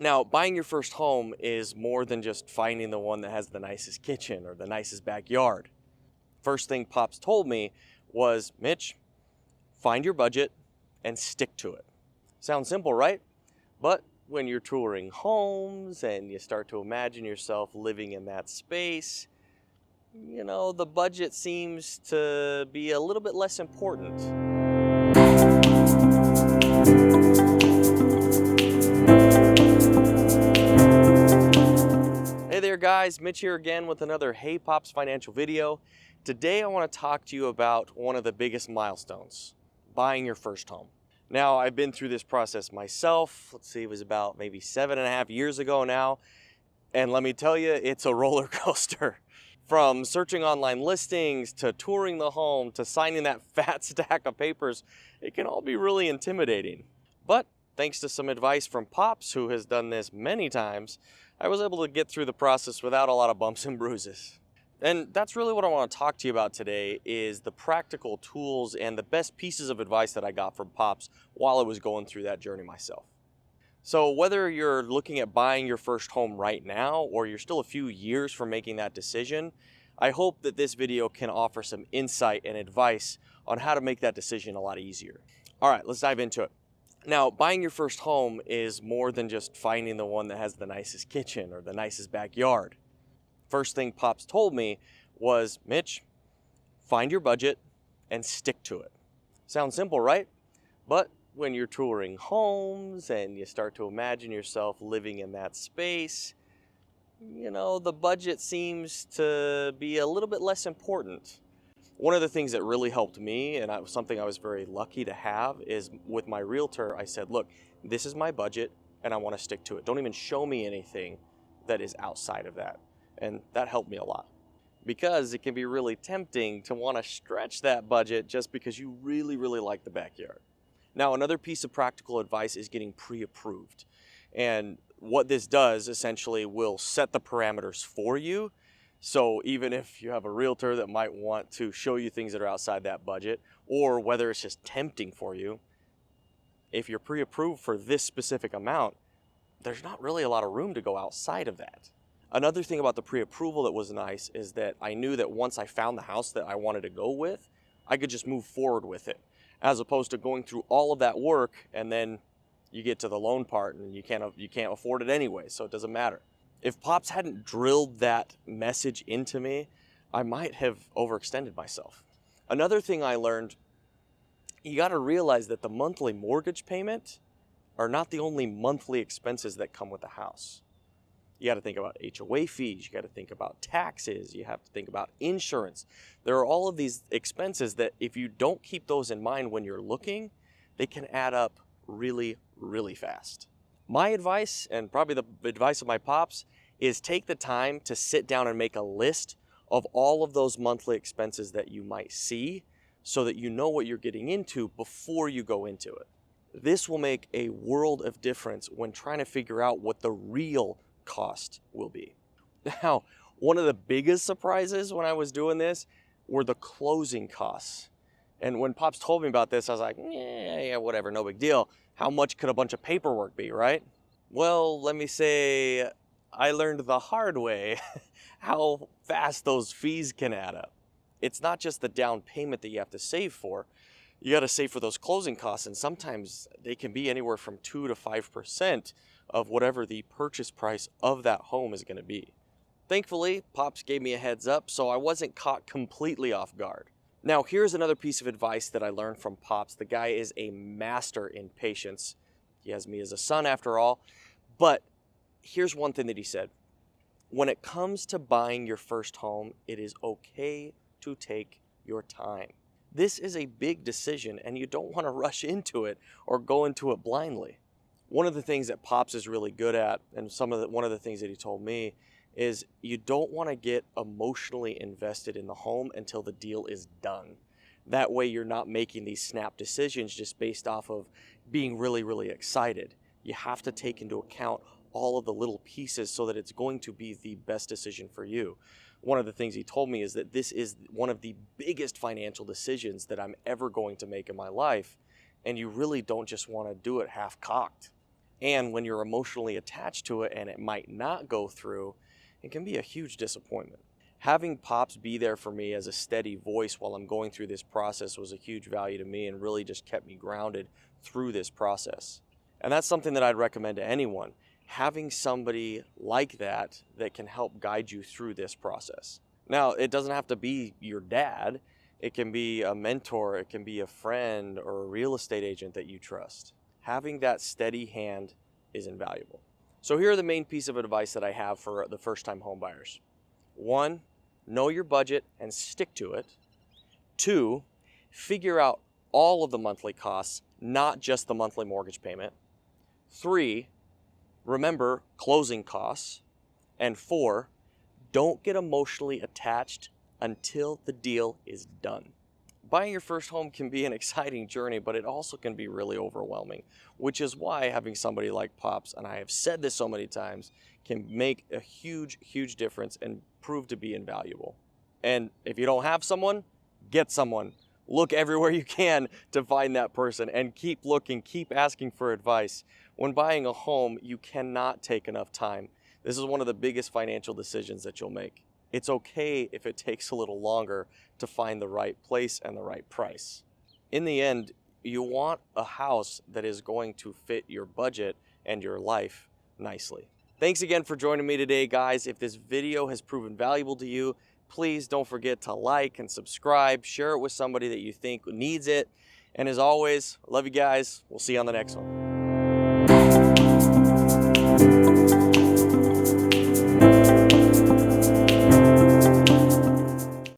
Now, buying your first home is more than just finding the one that has the nicest kitchen or the nicest backyard. First thing Pops told me was, Mitch, find your budget and stick to it. Sounds simple, right? But when you're touring homes and you start to imagine yourself living in that space, the budget seems to be a little bit less important. Hey there guys, Mitch here again with another Hey Pops financial video. Today I want to talk to you about one of the biggest milestones, buying your first home. Now, I've been through this process myself. Let's see, it was about maybe 7.5 years ago now. And let me tell you, it's a roller coaster. From searching online listings, to touring the home, to signing that fat stack of papers, it can all be really intimidating. But thanks to some advice from Pops, who has done this many times, I was able to get through the process without a lot of bumps and bruises. And that's really what I want to talk to you about today, is the practical tools and the best pieces of advice that I got from Pops while I was going through that journey myself. So whether you're looking at buying your first home right now, or you're still a few years from making that decision, I hope that this video can offer some insight and advice on how to make that decision a lot easier. All right, let's dive into it. Now, buying your first home is more than just finding the one that has the nicest kitchen or the nicest backyard. First thing Pops told me was, Mitch, find your budget and stick to it. Sounds simple, right? But when you're touring homes and you start to imagine yourself living in that space, the budget seems to be a little bit less important. One of the things that really helped me, and something I was very lucky to have, is with my realtor, I said, look, this is my budget and I want to stick to it. Don't even show me anything that is outside of that. And that helped me a lot, because it can be really tempting to want to stretch that budget just because you really, really like the backyard. Now, another piece of practical advice is getting pre-approved. And what this does essentially will set the parameters for you. So even if you have a realtor that might want to show you things that are outside that budget, or whether it's just tempting for you, if you're pre-approved for this specific amount, there's not really a lot of room to go outside of that. Another thing about the pre-approval that was nice is that I knew that once I found the house that I wanted to go with, I could just move forward with it, as opposed to going through all of that work and then you get to the loan part and you can't afford it anyway, so it doesn't matter. If Pops hadn't drilled that message into me, I might have overextended myself. Another thing I learned, you got to realize that the monthly mortgage payment are not the only monthly expenses that come with the house. You got to think about HOA fees, you got to think about taxes, you have to think about insurance. There are all of these expenses that if you don't keep those in mind when you're looking, they can add up really, really fast. My advice, and probably the advice of my Pops, is take the time to sit down and make a list of all of those monthly expenses that you might see, so that you know what you're getting into before you go into it. This will make a world of difference when trying to figure out what the real cost will be. Now, one of the biggest surprises when I was doing this were the closing costs. And when Pops told me about this, I was like, yeah, whatever, no big deal. How much could a bunch of paperwork be, right? Well, let me say, I learned the hard way how fast those fees can add up. It's not just the down payment that you have to save for. You got to save for those closing costs, and sometimes they can be anywhere from 2 to 5% of whatever the purchase price of that home is going to be. Thankfully, Pops gave me a heads up, so I wasn't caught completely off guard. Now, here's another piece of advice that I learned from Pops. The guy is a master in patience. He has me as a son after all. But here's one thing that he said. When it comes to buying your first home, it is okay to take your time. This is a big decision, and you don't want to rush into it or go into it blindly. One of the things that Pops is really good at, and one of the things that he told me, is you don't want to get emotionally invested in the home until the deal is done. That way you're not making these snap decisions just based off of being really, really excited. You have to take into account all of the little pieces so that it's going to be the best decision for you. One of the things he told me is that this is one of the biggest financial decisions that I'm ever going to make in my life, and you really don't just want to do it half-cocked. And when you're emotionally attached to it and it might not go through, it can be a huge disappointment. Having Pops be there for me as a steady voice while I'm going through this process was a huge value to me and really just kept me grounded through this process. And that's something that I'd recommend to anyone. Having somebody like that can help guide you through this process. Now, it doesn't have to be your dad. It can be a mentor, it can be a friend or a real estate agent that you trust. Having that steady hand is invaluable. So here are the main piece of advice that I have for the first-time home buyers. 1, know your budget and stick to it. 2, figure out all of the monthly costs, not just the monthly mortgage payment. 3, remember closing costs. And 4, don't get emotionally attached until the deal is done. Buying your first home can be an exciting journey, but it also can be really overwhelming, which is why having somebody like Pops, and I have said this so many times, can make a huge, huge difference and prove to be invaluable. And if you don't have someone, get someone. Look everywhere you can to find that person and keep looking, keep asking for advice. When buying a home, you cannot take enough time. This is one of the biggest financial decisions that you'll make. It's okay if it takes a little longer to find the right place and the right price. In the end, you want a house that is going to fit your budget and your life nicely. Thanks again for joining me today, guys. If this video has proven valuable to you, please don't forget to like and subscribe, share it with somebody that you think needs it. And as always, love you guys. We'll see you on the next one.